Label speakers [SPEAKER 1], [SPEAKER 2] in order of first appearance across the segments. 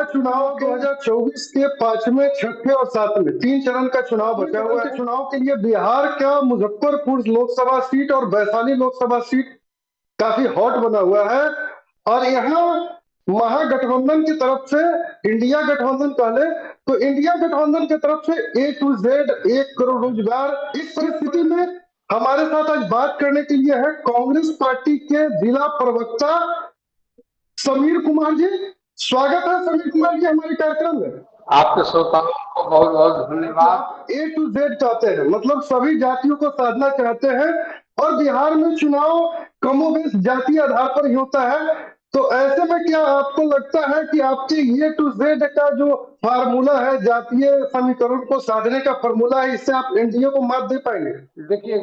[SPEAKER 1] चुनाव 2024 के 5वें, 6ठे और 7वें 3 चरण का चुनाव बचा हुआ है। चुनाव के लिए बिहार का मुजफ्फरपुर लोकसभा सीट और वैशाली लोकसभा सीट काफी हॉट बना हुआ है। और यहाँ महागठबंधन की तरफ से, इंडिया गठबंधन पहले, तो इंडिया गठबंधन की तरफ से A to Z 1 करोड़ रोजगार। इस परिस्थिति में हमारे साथ आज बात करने के लिए है कांग्रेस पार्टी के जिला प्रवक्ता समीर कुमार जी। स्वागत है समीर कुमार जी हमारे कार्यक्रम में।
[SPEAKER 2] आपके श्रोताओं को बहुत बहुत धन्यवाद।
[SPEAKER 1] A to Z चाहते हैं, मतलब सभी जातियों को साधना चाहते हैं, और बिहार में चुनाव कमोबेश जातीय आधार पर ही होता है। तो ऐसे में क्या आपको लगता है कि आपके A to Z का जो फार्मूला है, जातीय समीकरण को साधने का फार्मूला है, इससे आप एनडीए को मात दे पाएंगे?
[SPEAKER 2] देखिए,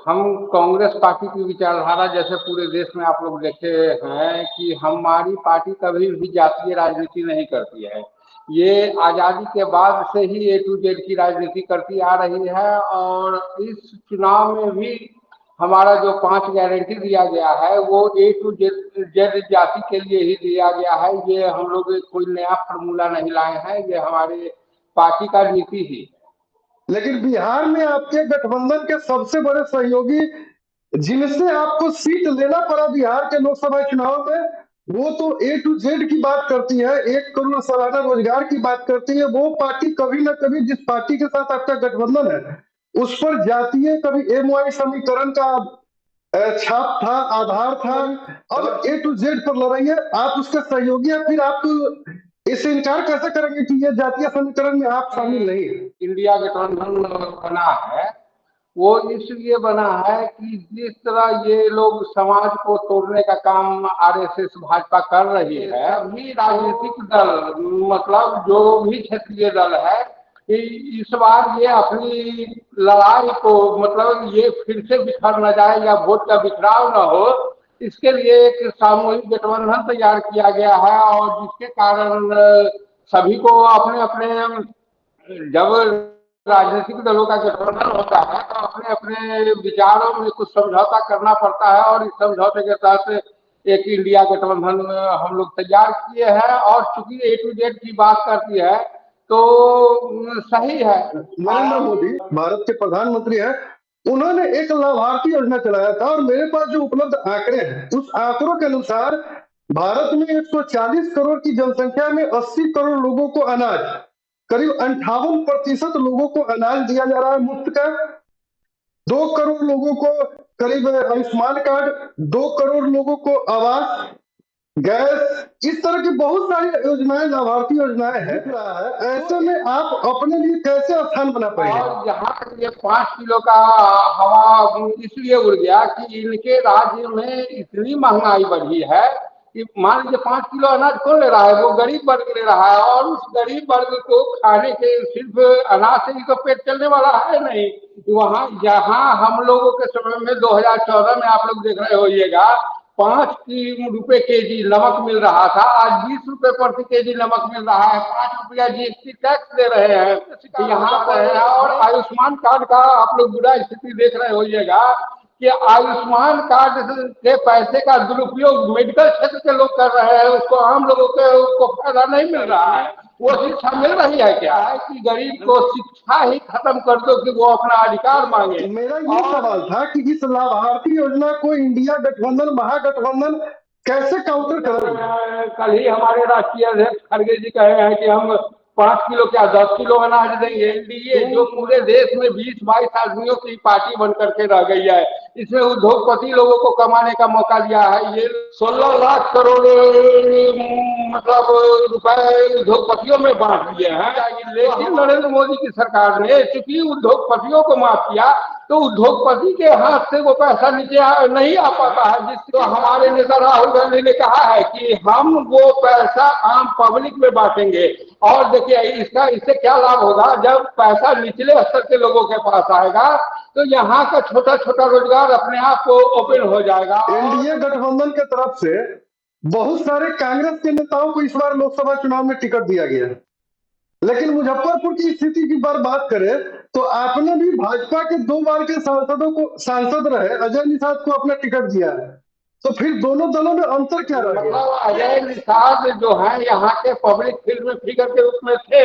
[SPEAKER 2] हम कांग्रेस पार्टी की विचारधारा जैसे पूरे देश में आप लोग देखे हैं कि हमारी पार्टी कभी भी जातीय राजनीति नहीं करती है। ये आजादी के बाद से ही A to Z की राजनीति करती आ रही है, और इस चुनाव में भी हमारा जो 5 गारंटी दिया गया है वो A to Z जाति के लिए ही दिया गया है। ये हम लोग कोई नया फार्मूला नहीं लाए हैं, ये हमारे पार्टी का नीति ही।
[SPEAKER 1] लेकिन बिहार में आपके गठबंधन के सबसे बड़े सहयोगी जिनसे आपको सीट लेना पड़ा बिहार के लोकसभा चुनाव में, वो तो A to Z की बात करती है, 1 करोड़ सालाना रोजगार की बात करती है। वो पार्टी कभी ना कभी, जिस पार्टी के साथ आपका गठबंधन है, उस पर जातीय कभी MY समीकरण का छाप था, आधार था। अब A to Z पर लड़ रही है, आप उसके सहयोगी हैं, फिर आप इससे इनकार कैसे करेंगे कि ये जातीय समीकरण में आप शामिल नहीं है?
[SPEAKER 2] इंडिया गठबंधन बना है वो इसलिए बना है कि जिस तरह ये लोग समाज को तोड़ने का काम आरएसएस भाजपा कर रही है, अभी राजनीतिक दल मतलब जो भी क्षेत्रीय दल है, इस बार ये अपनी लड़ाई को मतलब ये फिर से बिखर न जाए या वोट का बिखराव न हो, इसके लिए एक सामूहिक गठबंधन तैयार किया गया है। और जिसके कारण सभी को अपने अपने, जब राजनीतिक दलों का गठबंधन होता है तो अपने अपने विचारों में कुछ समझौता करना पड़ता है, और इस समझौते के तहत एक इंडिया गठबंधन हम लोग तैयार किए हैं। और चूंकि A to Z की बात करती है तो सही है।
[SPEAKER 1] नरेंद्र मोदी भारत के प्रधानमंत्री हैं, उन्होंने एक लाभार्थी योजना चलाया था, और मेरे पास जो उपलब्ध आंकड़े हैं, उस आंकड़ों के अनुसार भारत में 140 करोड़ की जनसंख्या में 80 करोड़ लोगों को अनाज, करीब 58% लोगों को अनाज दिया जा रहा है मुफ्त का। 2 करोड़ लोगों को करीब आयुष्मान कार्ड, 2 करोड़ लोगों को आवास, गैस, इस तरह की बहुत सारी योजनाएं, लाभार्थी योजनाएं है। ऐसे में आप अपने लिए कैसे स्थान बना पाएंगे?
[SPEAKER 2] और यहाँ तक ये 5 किलो का हवा इसलिए उड़ गया कि इनके राज्य में इतनी महंगाई बढ़ी है कि मान लीजिए 5 किलो अनाज कौन ले रहा है, वो गरीब वर्ग ले रहा है, और उस गरीब वर्ग को खाने के सिर्फ अनाज से ही तो पेट चलने वाला है नहीं। वहाँ जहाँ हम लोगों के समय में 2014 में आप लोग देख रहे होइएगा 5 रुपए केजी नमक मिल रहा था, आज 20 रुपए प्रति केजी नमक मिल रहा है, 5 रुपया जीएसटी टैक्स दे रहे हैं यहाँ पर। और आयुष्मान कार्ड का आप लोग बुरा स्थिति देख रहे होइएगा कि आयुष्मान कार्ड के पैसे का दुरुपयोग मेडिकल क्षेत्र के लोग कर रहे हैं, उसको आम लोगों को फायदा नहीं मिल रहा है। वो शिक्षा मिल रही है क्या है कि गरीब को शिक्षा ही खत्म कर दो कि वो अपना अधिकार मांगे।
[SPEAKER 1] मेरा ये सवाल था कि इस लाभार्थी योजना को इंडिया गठबंधन, महागठबंधन कैसे काउंटर करेंगे?
[SPEAKER 2] कल ही हमारे राष्ट्रीय अध्यक्ष खड़गे जी कहे हैं कि हम 5 किलो क्या 10 किलो अनाज देंगे। एनडीए जो पूरे देश में 20-22 आदमियों की पार्टी बन करके रह गई है, इसमें उद्योगपति लोगों को कमाने का मौका दिया है। ये 16 लाख करोड़ मतलब रुपए उद्योगपतियों में बांट दिए हैं। लेकिन नरेंद्र मोदी की सरकार ने चूंकि उद्योगपतियों को माफ किया तो उद्योगपति के हाथ से वो पैसा नीचे नहीं आ पाता है। जिसको हमारे नेता राहुल गांधी ने कहा है कि हम वो पैसा आम पब्लिक में बांटेंगे। और देखिए इससे क्या लाभ होगा, जब पैसा निचले स्तर के लोगों के पास आएगा तो यहाँ का छोटा छोटा रोजगार अपने आप को ओपन हो जाएगा।
[SPEAKER 1] एनडीए गठबंधन की तरफ से बहुत सारे कांग्रेस के नेताओं को इस बार लोकसभा चुनाव में टिकट दिया गया है, लेकिन मुजफ्फरपुर की स्थिति की बात करें तो आपने भी भाजपा के 2 बार के सांसद रहे अजय निषाद को अपना टिकट दिया है। तो फिर दोनों दलों में अंतर क्या रह गया?
[SPEAKER 2] मतलब अजय निषाद जो है यहाँ के पब्लिक फिल्म फिगर के रूप में थे,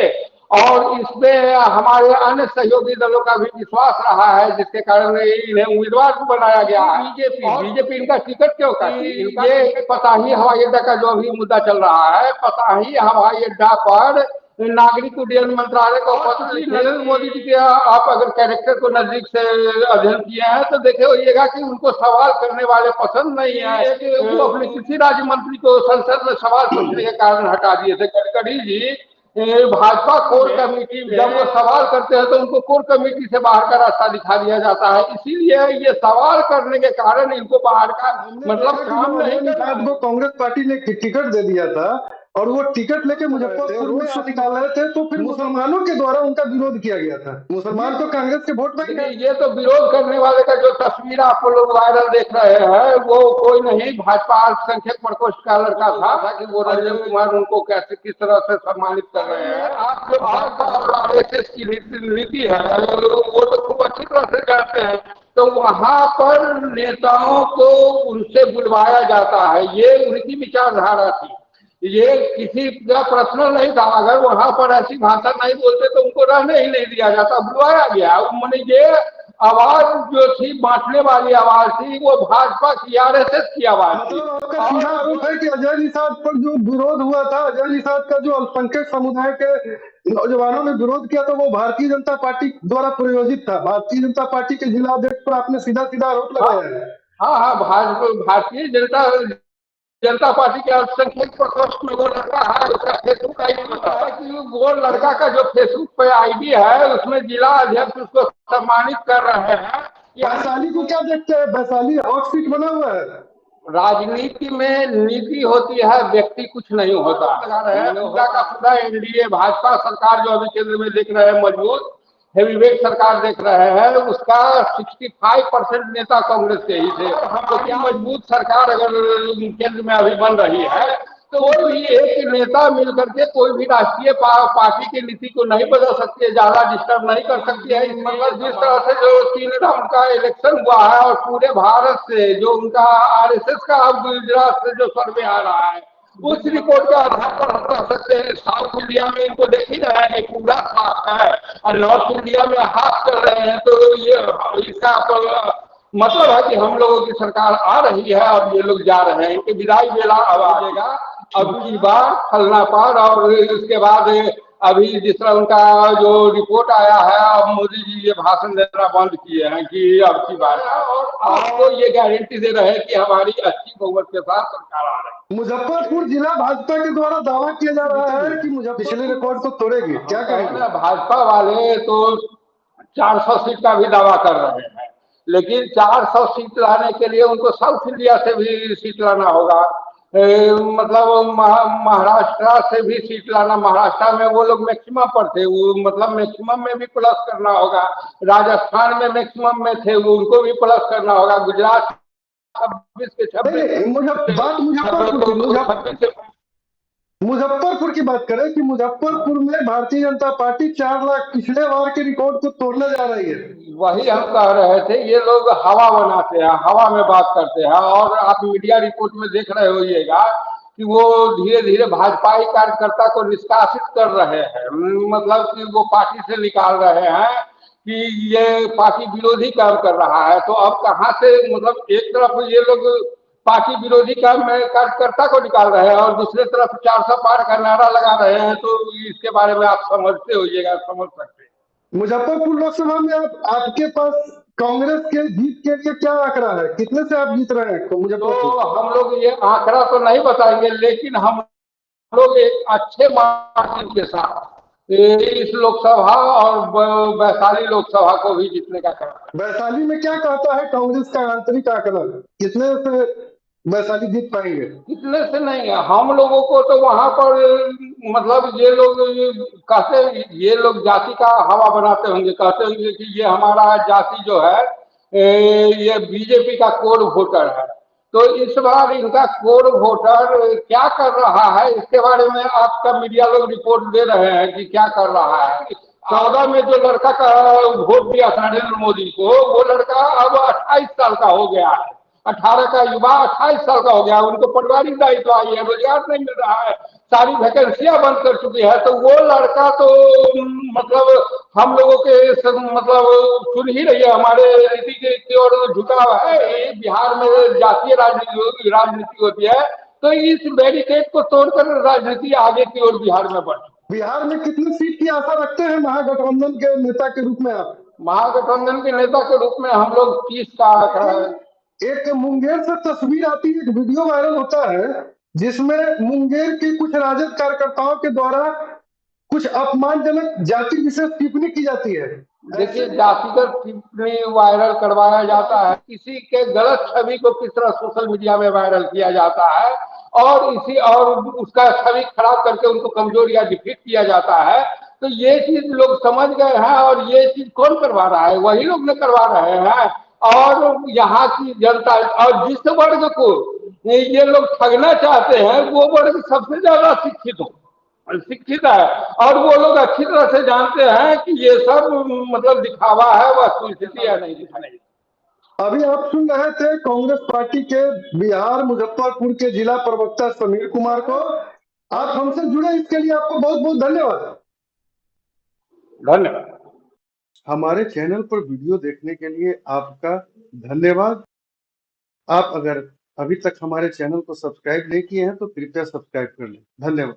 [SPEAKER 2] और इसमें हमारे अन्य सहयोगी दलों का भी विश्वास रहा है, जिसके कारण इन्हें उम्मीदवार भी बनाया गया है। बीजेपी इनका टिकट क्यों काटी? ये पताही हवाई अड्डा का जो अभी मुद्दा चल रहा है, पताही हवाई अड्डा पर नागरिक उड्डयन मंत्रालय को पत्र लिखे। नरेंद्र मोदी जी के आप अगर कैरेक्टर को नजदीक से अध्ययन किए हैं तो देखे होइएगा कि उनको सवाल करने वाले पसंद नहीं है। वो अपने कृषि राज्य मंत्री को संसद में सवाल पूछने के कारण हटा दिए थे। गडकरी जी भाजपा कोर कमेटी में जब वो सवाल करते हैं तो उनको कोर कमेटी से बाहर का रास्ता दिखा दिया जाता है, इसीलिए ये सवाल करने के कारण इनको बाहर का मतलब काम नहीं करना।
[SPEAKER 1] वो कांग्रेस पार्टी ने टिकट दे दिया था और वो टिकट लेके मुजफ्फरपुर में से निकाल रहे थे, तो फिर मुसलमानों के द्वारा उनका विरोध किया गया था। मुसलमान तो कांग्रेस के वोट बैंक है।
[SPEAKER 2] ये तो विरोध करने वाले का जो तस्वीर आप लोग वायरल देख रहे हैं वो कोई नहीं, भाजपा अल्पसंख्यक प्रकोष्ठ का लड़का था कि वो रंजन कुमार उनको कैसे किस तरह से सम्मानित कर रहे हैं। आप जो आरएसएस की नीति है वो तो खूब अच्छी तरह से जानते हैं। तो वहां पर नेताओं को उनसे बुलवाया जाता है, ये उनकी विचारधारा थी। ये किसी का प्रश्न नहीं था, अगर वहां पर ऐसी भाषा नहीं बोलते तो उनको रहने ही नहीं दिया जाता, बुलवाया गया। मैंने ये आवाज जो थी बांटने वाली आवाज थी, वो भाजपा की आरएसएस की आवाज थी।
[SPEAKER 1] आपका सीधा आरोप है कि अजय निषाद पर जो विरोध हुआ था, अजय निषाद का जो अल्पसंख्यक समुदाय के नौजवानों ने विरोध किया था, वो भारतीय जनता पार्टी द्वारा प्रायोजित था। भारतीय जनता पार्टी के जिला अध्यक्ष पर आपने सीधा सीधा आरोप लगाया है।
[SPEAKER 2] हाँ हाँ, भारतीय जनता पार्टी के अल्पसंख्यक प्रकोष्ठ में वो लड़का है, उसका फेसबुक आईडी बताया कि वो लड़का का जो फेसबुक पे आईडी है उसमें जिला अध्यक्ष उसको सम्मानित कर रहे हैं।
[SPEAKER 1] वैशाली को क्या देखते हैं? वैशाली हॉट सीट बना हुआ है।
[SPEAKER 2] राजनीति में नीति होती है, व्यक्ति कुछ नहीं होता। पूरा का पूरा एनडीए भाजपा सरकार जो अभी केंद्र में देख रहे हैं मजबूत हेवीवेट सरकार देख रहे हैं, उसका 65% नेता कांग्रेस के ही थे। तो क्या मजबूत सरकार अगर केंद्र में अभी बन रही है तो कोई भी एक नेता मिलकर के कोई भी राष्ट्रीय पार्टी की नीति को नहीं बदल सकती है, ज्यादा डिस्टर्ब नहीं कर सकती है। मतलब जिस तरह से जो 3 राउंड का इलेक्शन हुआ है और पूरे भारत से जो उनका आरएसएस का अब गुजरात से जो सर्वे आ रहा है उस रिपोर्ट के आधार पर हम कह सकते हैं साउथ इंडिया में इनको देख ही रहे हैं पूरा साफ है, और नॉर्थ इंडिया में हाथ कर रहे हैं। तो ये इसका मतलब है कि हम लोगों की सरकार आ रही है, अब ये लोग जा रहे हैं, इनकी विदाई बेला अब आएगा। अब की बार फलना पार, और उसके बाद अभी जिस तरह उनका जो रिपोर्ट आया है, अब मोदी जी ये भाषण देना बंद किए हैं कि अब की बार, और आपको ये गारंटी दे रहे हैं कि हमारी अच्छी बहुमत के साथ सरकार आ रही है।
[SPEAKER 1] मुजफ्फरपुर जिला भाजपा के द्वारा दावा किया जा रहा है कि मुजफ्फरपुर पिछले रिकॉर्ड को तोड़ेगी, क्या कहेंगे?
[SPEAKER 2] भाजपा वाले तो 400 सीट का भी दावा कर रहे हैं, लेकिन 400 सीट लाने के लिए उनको साउथ इंडिया से भी सीट लाना होगा। मतलब महाराष्ट्र से भी सीट लाना, महाराष्ट्र में वो लोग मैक्सिमम पर थे, वो मतलब मैक्सिमम में भी प्लस करना होगा। राजस्थान में मैक्सिमम में थे, वो उनको भी प्लस करना होगा। गुजरात 26 के 26
[SPEAKER 1] मुजफ्फरपुर की बात करें कि मुजफ्फरपुर में भारतीय जनता पार्टी 4 लाख पिछले बार के रिकॉर्ड को तोड़ने जा रही है।
[SPEAKER 2] वही हम कह रहे थे, ये लोग हवा बनाते हैं, हवा में बात करते हैं, और आप मीडिया रिपोर्ट में देख रहे होइएगा कि वो धीरे धीरे भाजपाई कार्यकर्ता को निष्कासित कर रहे हैं, मतलब कि वो पार्टी से निकाल रहे हैं कि ये पार्टी विरोधी काम कर रहा है। तो अब कहाँ से, मतलब एक तरफ ये लोग पार्टी विरोधी काम में कार्यकर्ता को निकाल रहे हैं और दूसरी तरफ 400 पार का नारा लगा रहे हैं, तो इसके बारे में आप समझते होइएगा, समझ सकते हैं।
[SPEAKER 1] मुजफ्फरपुर लोकसभा में आपके पास कांग्रेस के जीत के लिए क्या आंकड़ा है? कितने से आप जीत रहे हैं?
[SPEAKER 2] तो हम लोग ये आंकड़ा तो नहीं बताएंगे, लेकिन हम लोग एक अच्छे मार्जिन के साथ इस लोकसभा और वैशाली लोकसभा को भी जीतने का करना।
[SPEAKER 1] वैशाली में क्या कहता है कांग्रेस का आंतरिक आंकड़ा? कितने से वैशाली जीत पाएंगे?
[SPEAKER 2] कितने से नहीं है, हम लोगों को तो वहां पर मतलब ये लोग कहते, ये लोग जाति का हवा बनाते होंगे, कहते होंगे कि ये हमारा जाति जो है ये बीजेपी का कोर वोटर है। तो इस बार इनका कोर वोटर क्या कर रहा है, इसके बारे में आपका मीडिया लोग रिपोर्ट दे रहे हैं कि क्या कर रहा है। 14 में जो लड़का का वोट दिया था नरेंद्र मोदी को, वो लड़का अब 28 साल का हो गया है, 18 का युवा 28 साल का हो गया, उनको पारिवारिक दायित्व आई है, रोजगार नहीं मिल रहा है, सारी वैकेंसियां बंद कर चुकी है, तो वो लड़का तो मतलब हम लोगों के मतलब सुन ही रही है, हमारे नीति की ओर झुकाव है। ये बिहार में जातीय राजनीति होती है, तो इस बैरिकेड को तोड़कर राजनीति आगे की ओर बिहार में बढ़।
[SPEAKER 1] बिहार में कितनी सीट की आशा रखते हैं महागठबंधन के नेता के रूप में आप?
[SPEAKER 2] महागठबंधन के नेता के रूप में हम लोग 30 का आंकड़ा है।
[SPEAKER 1] एक मुंगेर से तस्वीर आती है, एक वीडियो वायरल होता है जिसमें मुंगेर के कुछ राजद कार्यकर्ताओं के द्वारा कुछ अपमानजनक जाति विशेष टिप्पणी की जाती है।
[SPEAKER 2] देखिए, जातिगत टिप्पणी वायरल करवाया जाता है, किसी के गलत छवि को किस तरह सोशल मीडिया में वायरल किया जाता है और उसका छवि खराब करके उनको कमजोर या डिफीट किया जाता है, तो ये चीज लोग समझ गए हैं। और ये चीज कौन करवा रहा है? वही लोग ने करवा रहे हैं। और यहाँ की जनता और जिस वर्ग को ये लोग ठगना चाहते हैं, वो वर्ग सबसे ज्यादा शिक्षित है, और वो लोग अच्छी तरह से जानते हैं कि ये सब मतलब दिखावा है, वह स्थिति है, नहीं दिखाने।
[SPEAKER 1] अभी आप सुन रहे थे कांग्रेस पार्टी के बिहार मुजफ्फरपुर के जिला प्रवक्ता समीर कुमार को। आप हमसे जुड़े इसके लिए आपको बहुत बहुत धन्यवाद।
[SPEAKER 2] धन्यवाद।
[SPEAKER 1] हमारे चैनल पर वीडियो देखने के लिए आपका धन्यवाद। आप अगर अभी तक हमारे चैनल को सब्सक्राइब नहीं किए हैं तो कृपया सब्सक्राइब कर लें। धन्यवाद।